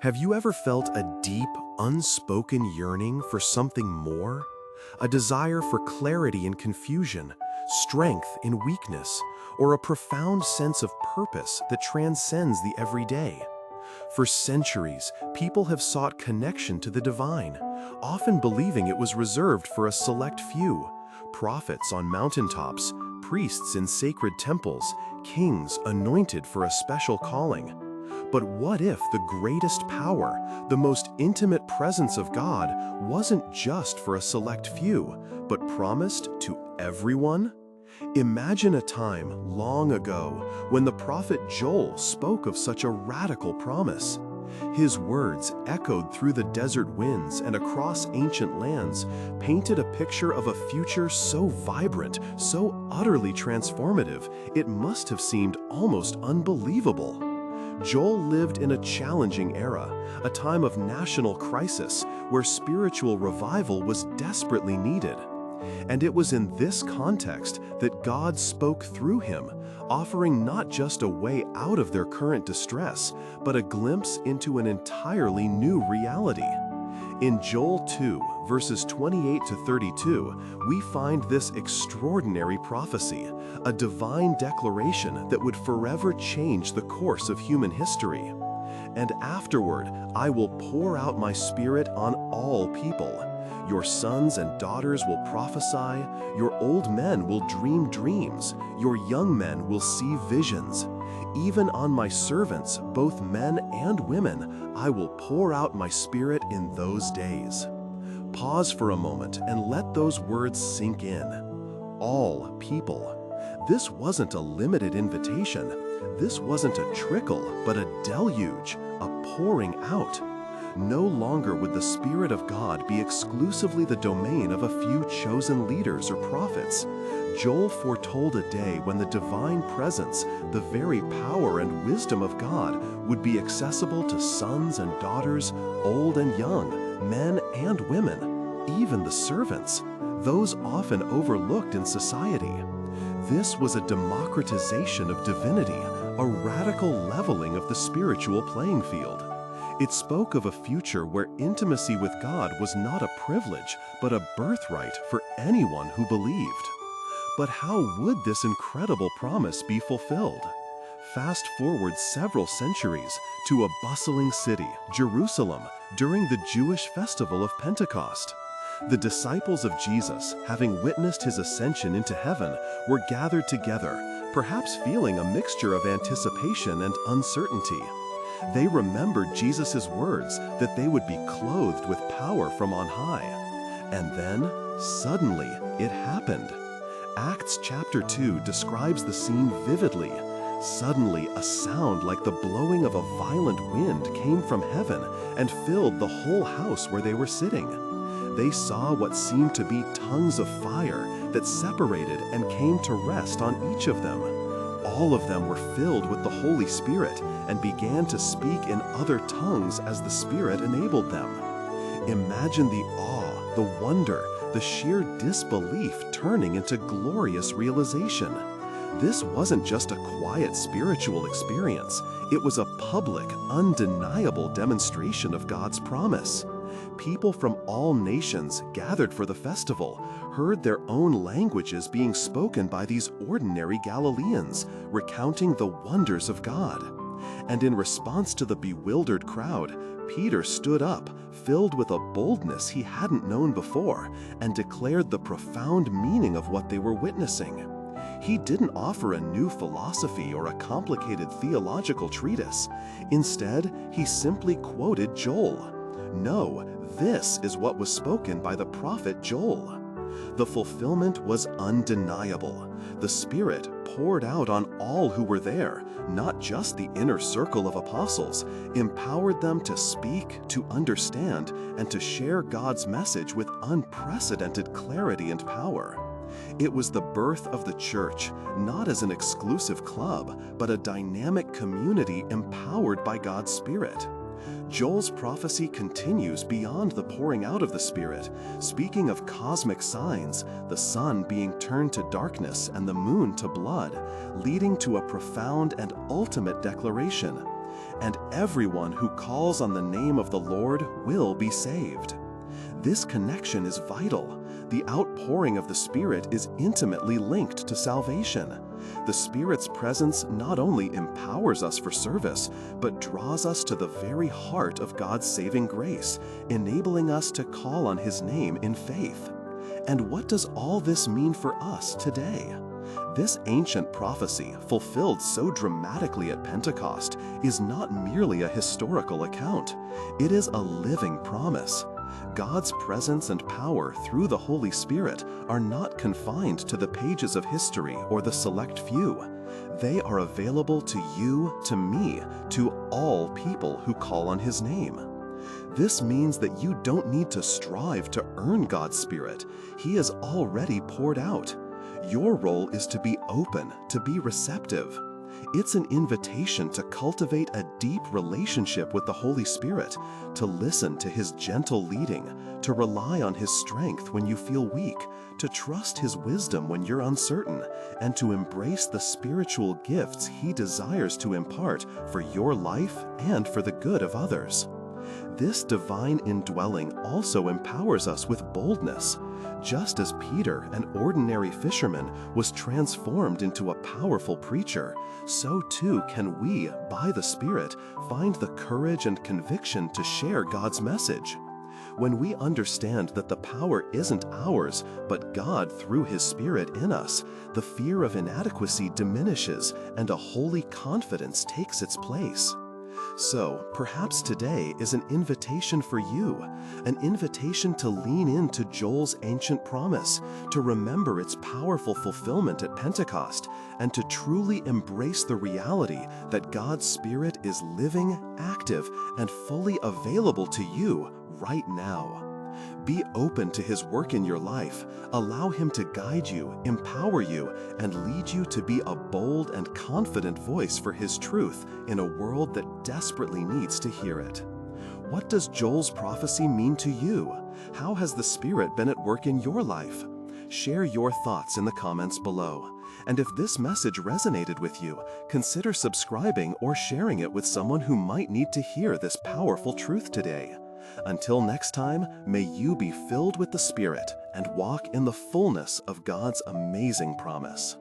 Have you ever felt a deep, unspoken yearning for something more? A desire for clarity in confusion, strength in weakness, or a profound sense of purpose that transcends the everyday? For centuries, people have sought connection to the divine, often believing it was reserved for a select few: prophets on mountaintops, priests in sacred temples, kings anointed for a special calling. But what if the greatest power, the most intimate presence of God, wasn't just for a select few, but promised to everyone? Imagine a time long ago when the prophet Joel spoke of such a radical promise. His words echoed through the desert winds and across ancient lands, painted a picture of a future so vibrant, so utterly transformative, it must have seemed almost unbelievable. Joel lived in a challenging era, a time of national crisis where spiritual revival was desperately needed. And it was in this context that God spoke through him, offering not just a way out of their current distress, but a glimpse into an entirely new reality. In Joel 2, verses 28 to 32, we find this extraordinary prophecy, a divine declaration that would forever change the course of human history. "And afterward, I will pour out my spirit on all people. Your sons and daughters will prophesy, your old men will dream dreams, your young men will see visions. Even on my servants, both men and women, I will pour out my spirit in those days." Pause for a moment and let those words sink in. All people. This wasn't a limited invitation. This wasn't a trickle, but a deluge, a pouring out. No longer would the Spirit of God be exclusively the domain of a few chosen leaders or prophets. Joel foretold a day when the divine presence, the very power and wisdom of God, would be accessible to sons and daughters, old and young, men and women, even the servants, those often overlooked in society. This was a democratization of divinity, a radical leveling of the spiritual playing field. It spoke of a future where intimacy with God was not a privilege, but a birthright for anyone who believed. But how would this incredible promise be fulfilled? Fast forward several centuries to a bustling city, Jerusalem, during the Jewish festival of Pentecost. The disciples of Jesus, having witnessed his ascension into heaven, were gathered together, perhaps feeling a mixture of anticipation and uncertainty. They remembered Jesus' words that they would be clothed with power from on high. And then, suddenly, it happened. Acts chapter 2 describes the scene vividly. Suddenly, a sound like the blowing of a violent wind came from heaven and filled the whole house where they were sitting. They saw what seemed to be tongues of fire that separated and came to rest on each of them. All of them were filled with the Holy Spirit and began to speak in other tongues as the Spirit enabled them. Imagine the awe, the wonder, the sheer disbelief turning into glorious realization. This wasn't just a quiet spiritual experience. It was a public, undeniable demonstration of God's promise. People from all nations gathered for the festival, heard their own languages being spoken by these ordinary Galileans, recounting the wonders of God. And in response to the bewildered crowd, Peter stood up, filled with a boldness he hadn't known before, and declared the profound meaning of what they were witnessing. He didn't offer a new philosophy or a complicated theological treatise. Instead, he simply quoted Joel. No, this is what was spoken by the prophet Joel. The fulfillment was undeniable. The Spirit poured out on all who were there, not just the inner circle of apostles, empowered them to speak, to understand, and to share God's message with unprecedented clarity and power. It was the birth of the church, not as an exclusive club, but a dynamic community empowered by God's Spirit. Joel's prophecy continues beyond the pouring out of the Spirit, speaking of cosmic signs, the sun being turned to darkness and the moon to blood, leading to a profound and ultimate declaration. and everyone who calls on the name of the Lord will be saved. This connection is vital. The outpouring of the Spirit is intimately linked to salvation. The Spirit's presence not only empowers us for service, but draws us to the very heart of God's saving grace, enabling us to call on His name in faith. And what does all this mean for us today? This ancient prophecy, fulfilled so dramatically at Pentecost, is not merely a historical account. It is a living promise. God's presence and power through the Holy Spirit are not confined to the pages of history or the select few. They are available to you, to me, to all people who call on His name. This means that you don't need to strive to earn God's Spirit. He has already poured out. Your role is to be open, to be receptive. It's an invitation to cultivate a deep relationship with the Holy Spirit, to listen to His gentle leading, to rely on His strength when you feel weak, to trust His wisdom when you're uncertain, and to embrace the spiritual gifts He desires to impart for your life and for the good of others. This divine indwelling also empowers us with boldness. Just as Peter, an ordinary fisherman, was transformed into a powerful preacher, so too can we, by the Spirit, find the courage and conviction to share God's message. When we understand that the power isn't ours, but God through His Spirit in us, the fear of inadequacy diminishes and a holy confidence takes its place. So, perhaps today is an invitation for you, an invitation to lean into Joel's ancient promise, to remember its powerful fulfillment at Pentecost, and to truly embrace the reality that God's Spirit is living, active, and fully available to you right now. Be open to His work in your life. Allow Him to guide you, empower you, and lead you to be a bold and confident voice for His truth in a world that desperately needs to hear it. What does Joel's prophecy mean to you? How has the Spirit been at work in your life? Share your thoughts in the comments below. And if this message resonated with you, consider subscribing or sharing it with someone who might need to hear this powerful truth today. Until next time, may you be filled with the Spirit and walk in the fullness of God's amazing promise.